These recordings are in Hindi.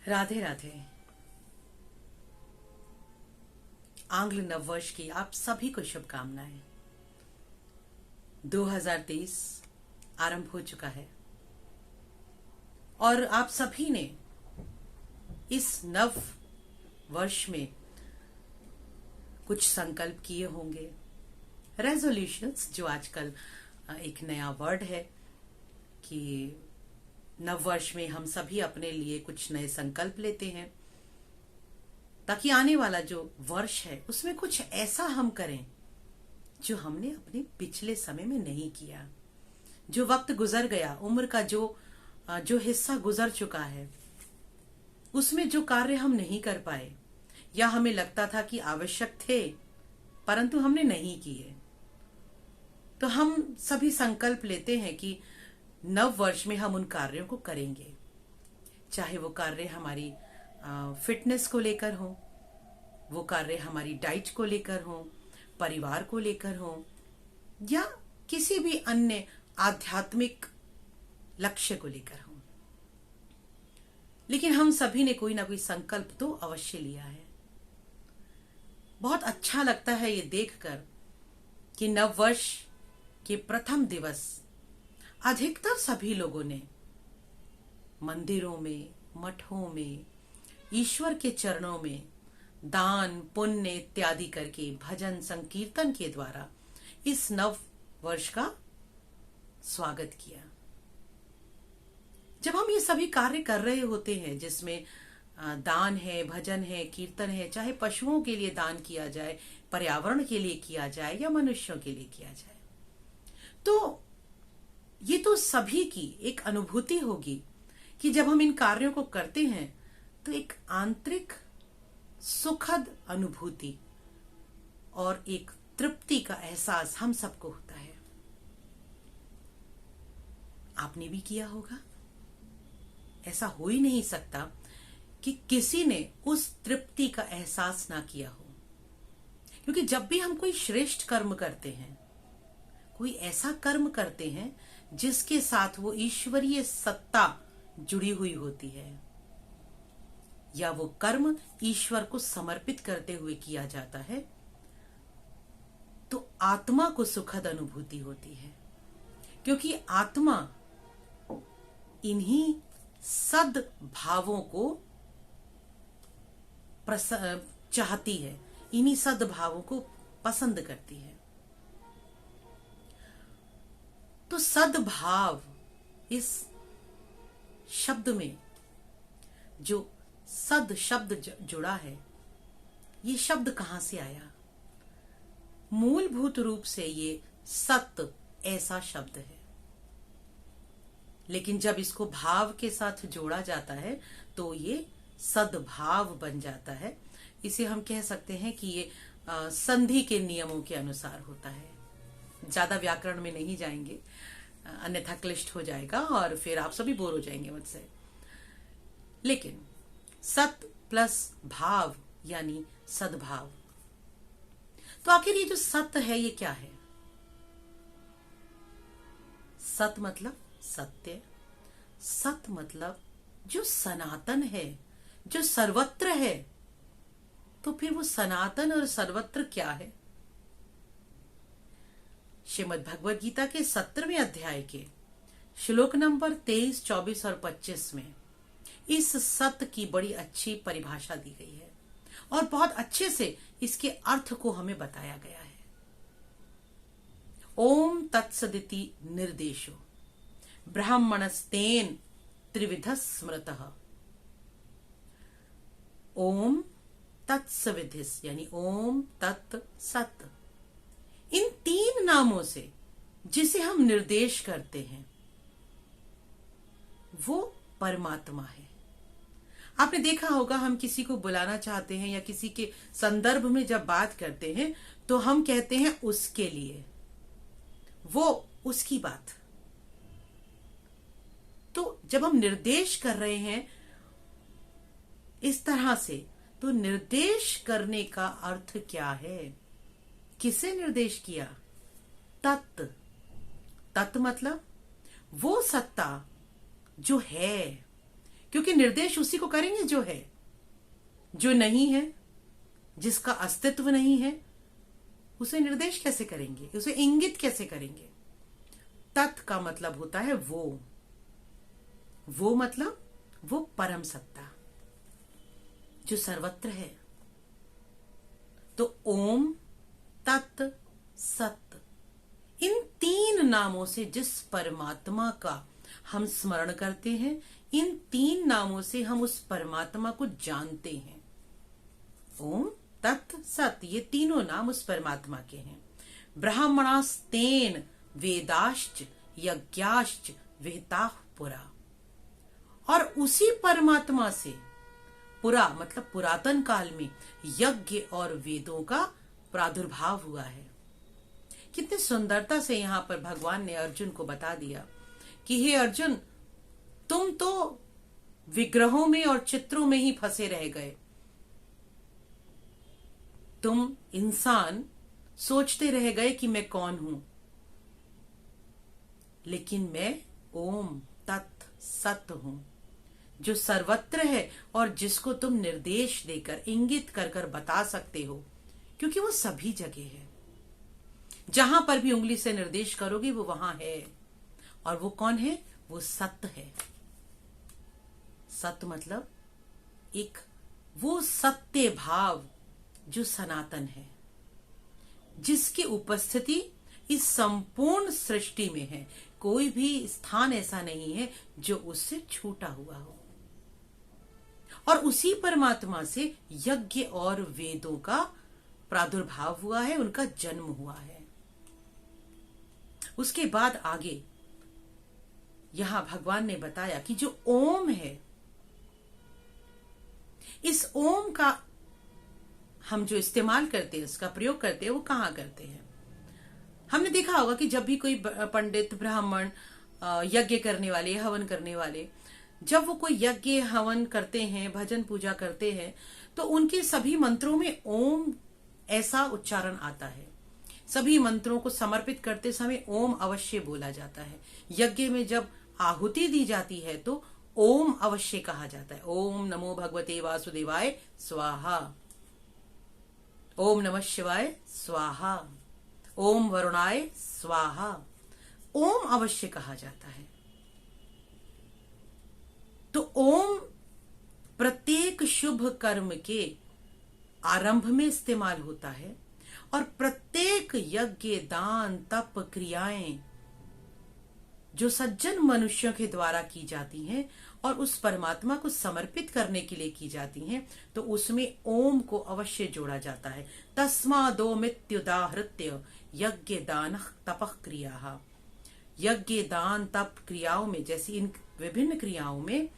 राधे राधे। आंग्ल नववर्ष की आप सभी को शुभकामनाएं। 2023 आरंभ हो चुका है और आप सभी ने इस नव वर्ष में कुछ संकल्प किए होंगे। रेजोल्यूशंस, जो आजकल एक नया वर्ड है कि नव वर्ष में हम सभी अपने लिए कुछ नए संकल्प लेते हैं ताकि आने वाला जो वर्ष है उसमें कुछ ऐसा हम करें जो हमने अपने पिछले समय में नहीं किया। जो वक्त गुजर गया, उम्र का जो हिस्सा गुजर चुका है, उसमें जो कार्य हम नहीं कर पाए या हमें लगता था कि आवश्यक थे परंतु हमने नहीं किए, तो हम सभी संकल्प लेते हैं कि नव वर्ष में हम उन कार्यों को करेंगे। चाहे वो कार्य हमारी फिटनेस को लेकर हो, वो कार्य हमारी डाइट को लेकर हो, परिवार को लेकर हो, या किसी भी अन्य आध्यात्मिक लक्ष्य को लेकर हो, लेकिन हम सभी ने कोई ना कोई संकल्प तो अवश्य लिया है। बहुत अच्छा लगता है ये देखकर कि नव वर्ष के प्रथम दिवस अधिकतर सभी लोगों ने मंदिरों में, मठों में, ईश्वर के चरणों में दान पुण्य इत्यादि करके भजन संकीर्तन के द्वारा इस नव वर्ष का स्वागत किया। जब हम ये सभी कार्य कर रहे होते हैं जिसमें दान है, भजन है, कीर्तन है, चाहे पशुओं के लिए दान किया जाए, पर्यावरण के लिए किया जाए या मनुष्यों के लिए किया जाए, तो ये तो सभी की एक अनुभूति होगी कि जब हम इन कार्यों को करते हैं तो एक आंतरिक सुखद अनुभूति और एक तृप्ति का एहसास हम सबको होता है। आपने भी किया होगा। ऐसा हो ही नहीं सकता कि किसी ने उस तृप्ति का एहसास ना किया हो, क्योंकि जब भी हम कोई श्रेष्ठ कर्म करते हैं, कोई ऐसा कर्म करते हैं जिसके साथ वो ईश्वरीय सत्ता जुड़ी हुई होती है, या वो कर्म ईश्वर को समर्पित करते हुए किया जाता है, तो आत्मा को सुखद अनुभूति होती है, क्योंकि आत्मा इन्हीं सद भावों को चाहती है, इन्हीं सद्भावों को पसंद करती है। तो सद्भाव, इस शब्द में जो सद शब्द जुड़ा है, ये शब्द कहां से आया? मूलभूत रूप से ये सत ऐसा शब्द है, लेकिन जब इसको भाव के साथ जोड़ा जाता है तो ये सद्भाव बन जाता है। इसे हम कह सकते हैं कि ये संधि के नियमों के अनुसार होता है। ज्यादा व्याकरण में नहीं जाएंगे, अन्यथा क्लिष्ट हो जाएगा और फिर आप सभी बोर हो जाएंगे मुझसे। लेकिन सत प्लस भाव यानी सद्भाव। तो आखिर ये जो सत्य है ये क्या है? सत मतलब सत्य, सत मतलब जो सनातन है, जो सर्वत्र है। तो फिर वो सनातन और सर्वत्र क्या है? श्रीमद् भगवद गीता के 17वें अध्याय के श्लोक नंबर 23, 24 और 25 में इस सत्य की बड़ी अच्छी परिभाषा दी गई है और बहुत अच्छे से इसके अर्थ को हमें बताया गया है। ओम तत्सदिति निर्देशो ब्राह्मणस्तेन त्रिविध स्मृतः। ओम तत्सविधिस यानी ओम तत् सत, इन तीन नामों से जिसे हम निर्देश करते हैं वो परमात्मा है। आपने देखा होगा, हम किसी को बुलाना चाहते हैं या किसी के संदर्भ में जब बात करते हैं तो हम कहते हैं उसके लिए, वो उसकी बात। तो जब हम निर्देश कर रहे हैं इस तरह से, तो निर्देश करने का अर्थ क्या है? किसे निर्देश किया? तत्। तत् मतलब वो सत्ता जो है, क्योंकि निर्देश उसी को करेंगे जो है। जो नहीं है, जिसका अस्तित्व नहीं है, उसे निर्देश कैसे करेंगे, उसे इंगित कैसे करेंगे। तत् का मतलब होता है वो मतलब वो परम सत्ता जो सर्वत्र है। तो ओम, तत्, सत, इन तीन नामों से जिस परमात्मा का हम स्मरण करते हैं, इन तीन नामों से हम उस परमात्मा को जानते हैं। ओम, तत्, सत, ये तीनों नाम उस परमात्मा के हैं। ब्राह्मणास्तेन वेदाश्च यज्ञाश्च विहिताः पुरा, और उसी परमात्मा से पुरा मतलब पुरातन काल में यज्ञ और वेदों का प्रादुर्भाव हुआ है। कितनी सुंदरता से यहां पर भगवान ने अर्जुन को बता दिया कि हे अर्जुन, तुम तो विग्रहों में और चित्रों में ही फंसे रह गए। तुम इंसान सोचते रह गए कि मैं कौन हूं, लेकिन मैं ओम, तत्, सत हूं, जो सर्वत्र है और जिसको तुम निर्देश देकर, इंगित कर कर बता सकते हो, क्योंकि वो सभी जगह है। जहां पर भी उंगली से निर्देश करोगे वो वहां है। और वो कौन है? वो सत्य है। सत्य मतलब एक वो सत्य भाव जो सनातन है, जिसकी उपस्थिति इस संपूर्ण सृष्टि में है। कोई भी स्थान ऐसा नहीं है जो उससे छूटा हुआ हो। और उसी परमात्मा से यज्ञ और वेदों का प्रादुर्भाव हुआ है, उनका जन्म हुआ है। उसके बाद आगे यहां भगवान ने बताया कि जो ओम है, इस ओम का हम जो इस्तेमाल करते हैं, उसका प्रयोग करते हैं, वो कहां करते हैं? हमने देखा होगा कि जब भी कोई पंडित, ब्राह्मण, यज्ञ करने वाले, हवन करने वाले, जब वो कोई यज्ञ हवन करते हैं, भजन पूजा करते हैं, तो उनके सभी मंत्रों में ओम ऐसा उच्चारण आता है। सभी मंत्रों को समर्पित करते समय ओम अवश्य बोला जाता है। यज्ञ में जब आहुति दी जाती है तो ओम अवश्य कहा जाता है। ओम नमो भगवते वासुदेवाय स्वाहा, ओम नमः शिवाय स्वाहा, ओम वरुणाय स्वाहा, ओम अवश्य कहा जाता है। तो ओम प्रत्येक शुभ कर्म के आरंभ में इस्तेमाल होता है, और प्रत्येक यज्ञ, दान, तप, क्रियाएं जो सज्जन मनुष्यों के द्वारा की जाती हैं और उस परमात्मा को समर्पित करने के लिए की जाती हैं, तो उसमें ओम को अवश्य जोड़ा जाता है। तस्मादोमित्युदाहृत्य यज्ञ दान तपः क्रिया। यज्ञ, दान, तप क्रियाओं में, जैसी इन विभिन्न क्रियाओं में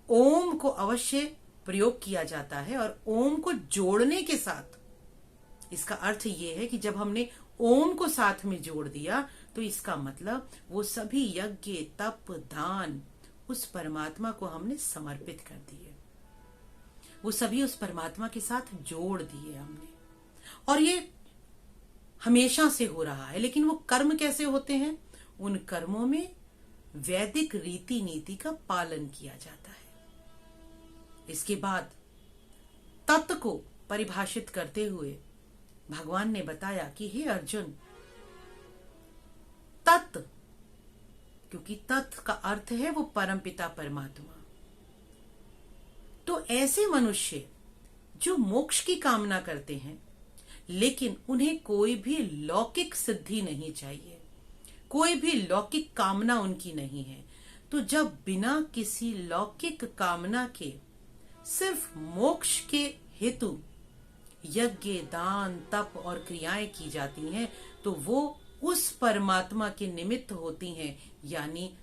ओम को अवश्य प्रयोग किया जाता है। और ओम को जोड़ने के साथ इसका अर्थ ये है कि जब हमने ओम को साथ में जोड़ दिया तो इसका मतलब वो सभी यज्ञ, तप, दान उस परमात्मा को हमने समर्पित कर दिए, वो सभी उस परमात्मा के साथ जोड़ दिए हमने। और ये हमेशा से हो रहा है। लेकिन वो कर्म कैसे होते हैं? उन कर्मों में वैदिक रीति नीति का पालन किया जाता है। इसके बाद तत्व को परिभाषित करते हुए भगवान ने बताया कि हे अर्जुन, तत्व, क्योंकि तत्व का अर्थ है वो परमपिता परमात्मा। तो ऐसे मनुष्य जो मोक्ष की कामना करते हैं, लेकिन उन्हें कोई भी लौकिक सिद्धि नहीं चाहिए, कोई भी लौकिक कामना उनकी नहीं है, तो जब बिना किसी लौकिक कामना के सिर्फ मोक्ष के हेतु यज्ञ, दान, तप और क्रियाएं की जाती हैं, तो वो उस परमात्मा के निमित्त होती हैं, यानी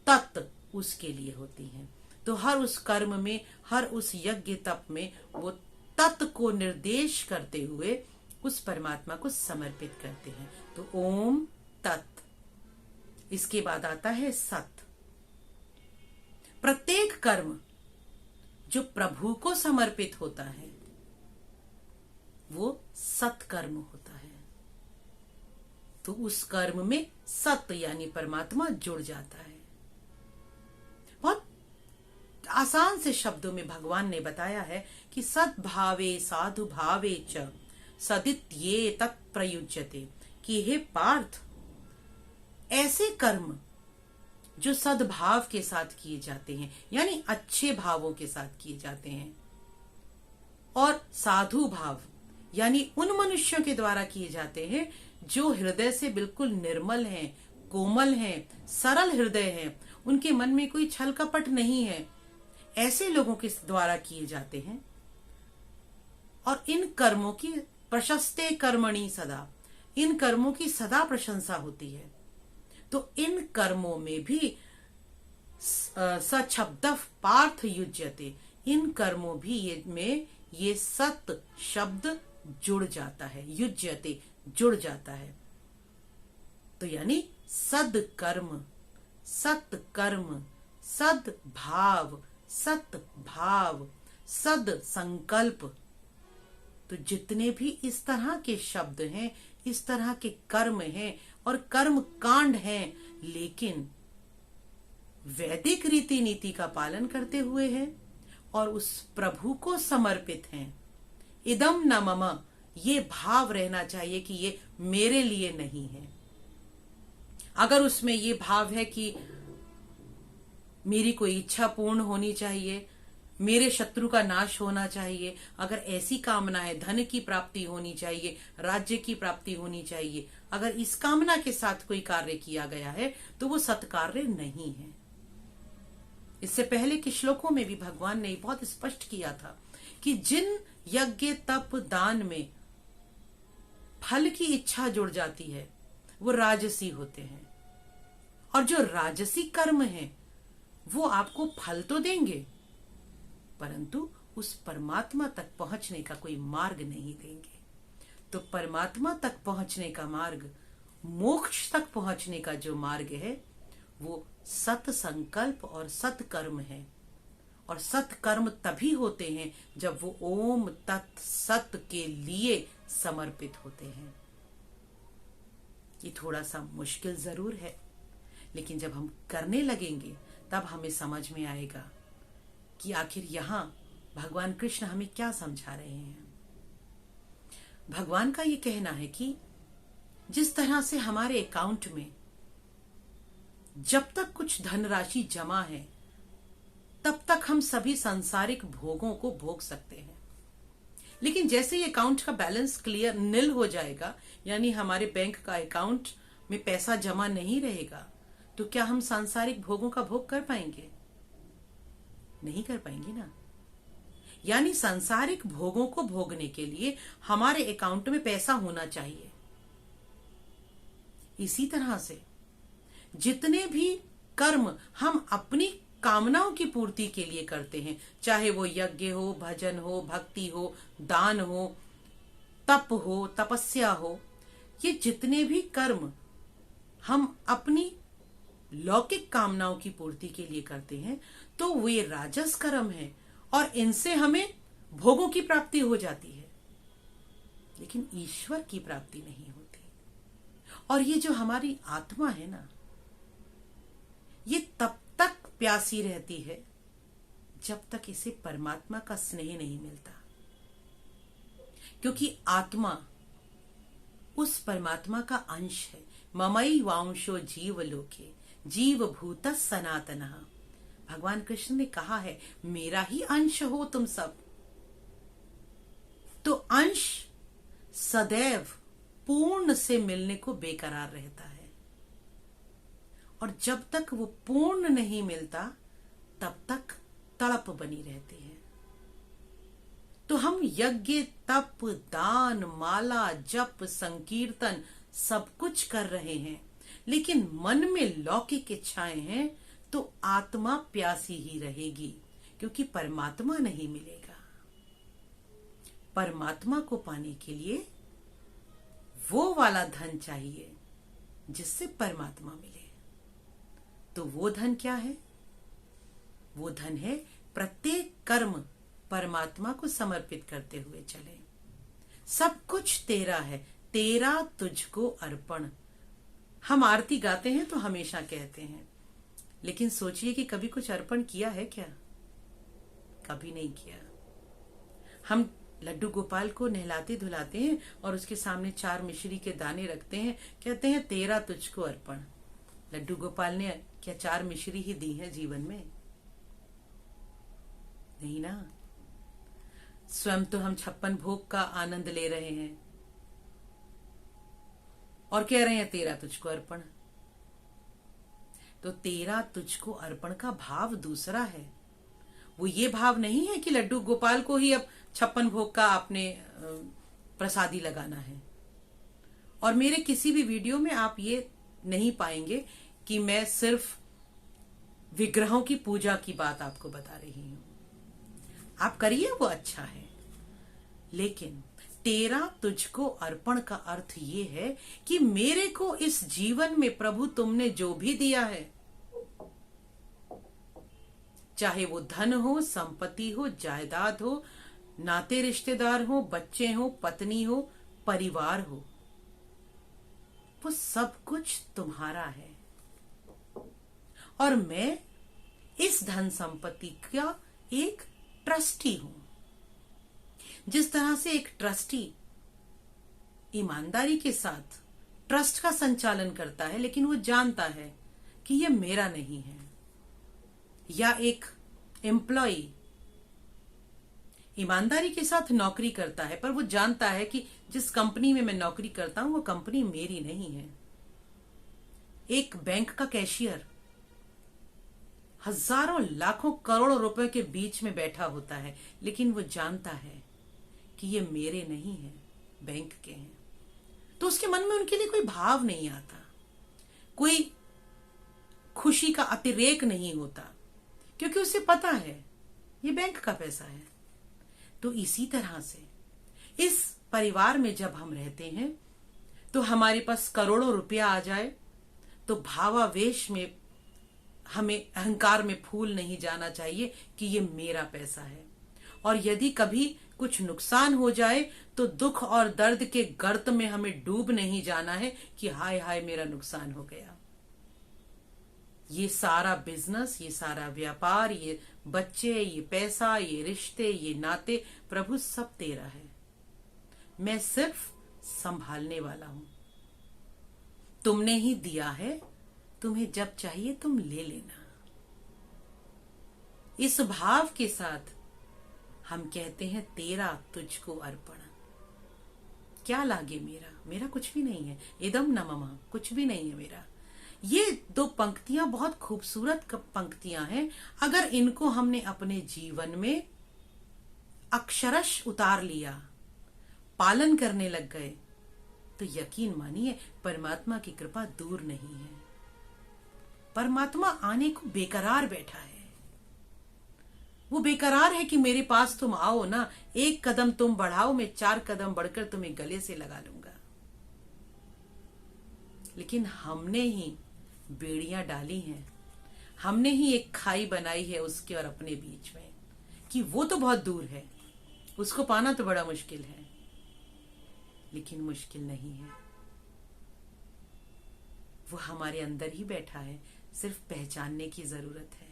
तत्व उसके लिए होती हैं। तो हर उस कर्म में, हर उस यज्ञ तप में वो तत्व को निर्देश करते हुए उस परमात्मा को समर्पित करते हैं। तो ओम तत्। इसके बाद आता है सत। प्रत्येक कर्म जो प्रभु को समर्पित होता है वो सत्कर्म होता है। तो उस कर्म में सत्य यानी परमात्मा जुड़ जाता है। बहुत आसान से शब्दों में भगवान ने बताया है कि सद्भावे साधु भावे च सदित्ये तत्प्रयुज्यते, कि हे पार्थ, ऐसे कर्म जो सद्भाव के साथ किए जाते हैं, यानी अच्छे भावों के साथ किए जाते हैं, और साधु भाव यानी उन मनुष्यों के द्वारा किए जाते हैं जो हृदय से बिल्कुल निर्मल हैं, कोमल हैं, सरल हृदय हैं, उनके मन में कोई छल कपट नहीं है, ऐसे लोगों के द्वारा किए जाते हैं। और इन कर्मों की प्रशस्ते कर्मणि सदा, इन कर्मों की सदा प्रशंसा होती है। तो इन कर्मों में भी सशब्द पार्थ युज्यते, इन कर्मों भी ये सत शब्द जुड़ जाता है, युज्यते जुड़ जाता है। तो यानी सत्कर्म, सत्कर्म, सद्भाव, सत्भाव, सद संकल्प, तो जितने भी इस तरह के शब्द हैं, इस तरह के कर्म हैं और कर्म कांड हैं, लेकिन वैदिक रीति नीति का पालन करते हुए हैं और उस प्रभु को समर्पित हैं। इदम न मम, ये भाव रहना चाहिए कि ये मेरे लिए नहीं है। अगर उसमें ये भाव है कि मेरी कोई इच्छा पूर्ण होनी चाहिए, मेरे शत्रु का नाश होना चाहिए, अगर ऐसी कामना है, धन की प्राप्ति होनी चाहिए, राज्य की प्राप्ति होनी चाहिए, अगर इस कामना के साथ कोई कार्य किया गया है तो वो सत्कार्य नहीं है। इससे पहले के श्लोकों में भी भगवान ने बहुत स्पष्ट किया था कि जिन यज्ञ तप दान में फल की इच्छा जुड़ जाती है वो राजसी होते हैं, और जो राजसी कर्म है वो आपको फल तो देंगे परंतु उस परमात्मा तक पहुंचने का कोई मार्ग नहीं देंगे। तो परमात्मा तक पहुंचने का मार्ग, मोक्ष तक पहुंचने का जो मार्ग है वो सत संकल्प और सत्कर्म है। और सत्कर्म तभी होते हैं जब वो ओम तत् सत के लिए समर्पित होते हैं। ये थोड़ा सा मुश्किल जरूर है, लेकिन जब हम करने लगेंगे तब हमें समझ में आएगा कि आखिर यहां भगवान कृष्ण हमें क्या समझा रहे हैं। भगवान का ये कहना है कि जिस तरह से हमारे अकाउंट में जब तक कुछ धनराशि जमा है तब तक हम सभी सांसारिक भोगों को भोग सकते हैं, लेकिन जैसे ही अकाउंट का बैलेंस क्लियर निल हो जाएगा, यानी हमारे बैंक का अकाउंट में पैसा जमा नहीं रहेगा, तो क्या हम सांसारिक भोगों का भोग कर पाएंगे? नहीं कर पाएंगे ना। यानी सांसारिक भोगों को भोगने के लिए हमारे अकाउंट में पैसा होना चाहिए। इसी तरह से जितने भी कर्म हम अपनी कामनाओं की पूर्ति के लिए करते हैं, चाहे वो यज्ञ हो, भजन हो, भक्ति हो, दान हो, तप हो, तपस्या हो, ये जितने भी कर्म हम अपनी लौकिक कामनाओं की पूर्ति के लिए करते हैं तो वे राजस कर्म है और इनसे हमें भोगों की प्राप्ति हो जाती है, लेकिन ईश्वर की प्राप्ति नहीं होती। और ये जो हमारी आत्मा है ना, ये तब तक प्यासी रहती है जब तक इसे परमात्मा का स्नेह नहीं मिलता, क्योंकि आत्मा उस परमात्मा का अंश है। ममई वांशो जीव लोके जीव भूत सनातनः। भगवान कृष्ण ने कहा है मेरा ही अंश हो तुम सब। तो अंश सदैव पूर्ण से मिलने को बेकरार रहता है, और जब तक वो पूर्ण नहीं मिलता तब तक तड़प बनी रहती है। तो हम यज्ञ, तप, दान, माला, जप, संकीर्तन सब कुछ कर रहे हैं, लेकिन मन में लौकिक इच्छाएं हैं, तो आत्मा प्यासी ही रहेगी, क्योंकि परमात्मा नहीं मिलेगा। परमात्मा को पाने के लिए वो वाला धन चाहिए जिससे परमात्मा मिले। तो वो धन क्या है? वो धन है प्रत्येक कर्म परमात्मा को समर्पित करते हुए चले। सब कुछ तेरा है, तेरा तुझको अर्पण। हम आरती गाते हैं तो हमेशा कहते हैं, लेकिन सोचिए कि कभी कुछ अर्पण किया है क्या? कभी नहीं किया। हम लड्डू गोपाल को नहलाते धुलाते हैं और उसके सामने 4 मिश्री के दाने रखते हैं, कहते हैं तेरा तुझको अर्पण। लड्डू गोपाल ने क्या 4 मिश्री ही दी है जीवन में? नहीं ना। स्वयं तो हम 56 भोग का आनंद ले रहे हैं और कह रहे हैं तेरा तुझको अर्पण। तो तेरा तुझको अर्पण का भाव दूसरा है। वो ये भाव नहीं है कि लड्डू गोपाल को ही अब 56 भोग का आपने प्रसादी लगाना है। और मेरे किसी भी वीडियो में आप ये नहीं पाएंगे कि मैं सिर्फ विग्रहों की पूजा की बात आपको बता रही हूं। आप करिए, वो अच्छा है, लेकिन तेरा तुझको अर्पण का अर्थ ये है कि मेरे को इस जीवन में प्रभु तुमने जो भी दिया है, चाहे वो धन हो, संपत्ति हो, जायदाद हो, नाते रिश्तेदार हो, बच्चे हो, पत्नी हो, परिवार हो, वो सब कुछ तुम्हारा है। और मैं इस धन संपत्ति का एक ट्रस्टी हूं। जिस तरह से एक ट्रस्टी ईमानदारी के साथ ट्रस्ट का संचालन करता है, लेकिन वो जानता है कि ये मेरा नहीं है, या एक एम्प्लॉय ईमानदारी के साथ नौकरी करता है पर वो जानता है कि जिस कंपनी में मैं नौकरी करता हूं वो कंपनी मेरी नहीं है। एक बैंक का कैशियर हजारों लाखों करोड़ों रुपए के बीच में बैठा होता है, लेकिन वो जानता है कि ये मेरे नहीं है, बैंक के हैं। तो उसके मन में उनके लिए कोई भाव नहीं आता, कोई खुशी का अतिरेक नहीं होता, क्योंकि उसे पता है ये बैंक का पैसा है। तो इसी तरह से इस परिवार में जब हम रहते हैं तो हमारे पास करोड़ों रुपया आ जाए तो भावावेश में हमें अहंकार में फूल नहीं जाना चाहिए कि ये मेरा पैसा है। और यदि कभी कुछ नुकसान हो जाए तो दुख और दर्द के गर्त में हमें डूब नहीं जाना है कि हाय हाय मेरा नुकसान हो गया। ये सारा बिजनेस, ये सारा व्यापार, ये बच्चे, ये पैसा, ये रिश्ते, ये नाते, प्रभु सब तेरा है, मैं सिर्फ संभालने वाला हूं। तुमने ही दिया है, तुम्हें जब चाहिए तुम ले लेना। इस भाव के साथ हम कहते हैं तेरा तुझको अर्पण। क्या लागे मेरा, मेरा कुछ भी नहीं है, इदम न मम, कुछ भी नहीं है मेरा। ये 2 पंक्तियां बहुत खूबसूरत पंक्तियां हैं। अगर इनको हमने अपने जीवन में अक्षरश उतार लिया, पालन करने लग गए, तो यकीन मानिए परमात्मा की कृपा दूर नहीं है। परमात्मा आने को बेकरार बैठा है। वो बेकरार है कि मेरे पास तुम आओ ना, 1 कदम तुम बढ़ाओ, मैं 4 कदम बढ़कर तुम्हें गले से लगा लूंगा। लेकिन हमने ही बेड़ियां डाली हैं, हमने ही एक खाई बनाई है उसके और अपने बीच में कि वो तो बहुत दूर है, उसको पाना तो बड़ा मुश्किल है। लेकिन मुश्किल नहीं है, वो हमारे अंदर ही बैठा है, सिर्फ पहचानने की जरूरत है।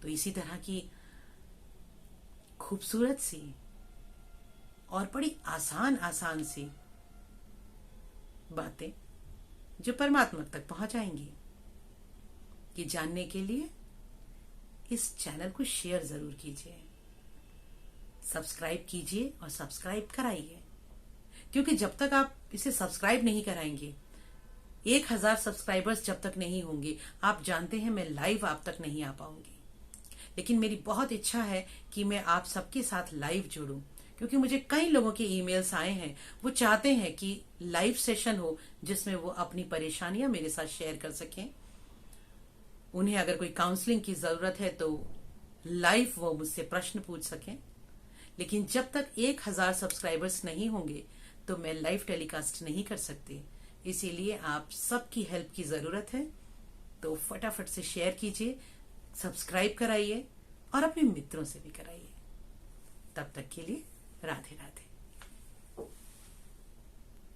तो इसी तरह की खूबसूरत सी और बड़ी आसान सी बातें जो परमात्मा तक पहुंचाएंगी, ये जानने के लिए इस चैनल को शेयर जरूर कीजिए, सब्सक्राइब कीजिए और सब्सक्राइब कराइए। क्योंकि जब तक आप इसे सब्सक्राइब नहीं कराएंगे, 1000 सब्सक्राइबर्स जब तक नहीं होंगे, आप जानते हैं मैं लाइव आप तक नहीं आ पाऊंगी। लेकिन मेरी बहुत इच्छा है कि मैं आप सबके साथ लाइव जुड़ूं, क्योंकि मुझे कई लोगों के ईमेल्स आए हैं, वो चाहते हैं कि लाइव सेशन हो जिसमें वो अपनी परेशानियां मेरे साथ शेयर कर सकें। उन्हें अगर कोई काउंसलिंग की जरूरत है तो लाइव वो मुझसे प्रश्न पूछ सकें। लेकिन जब तक 1000 सब्सक्राइबर्स नहीं होंगे तो मैं लाइव टेलीकास्ट नहीं कर सकती। इसीलिए आप सबकी हेल्प की जरूरत है। तो फटाफट से शेयर कीजिए, सब्सक्राइब कराइए और अपने मित्रों से भी कराइए। तब तक के लिए राधे राधे।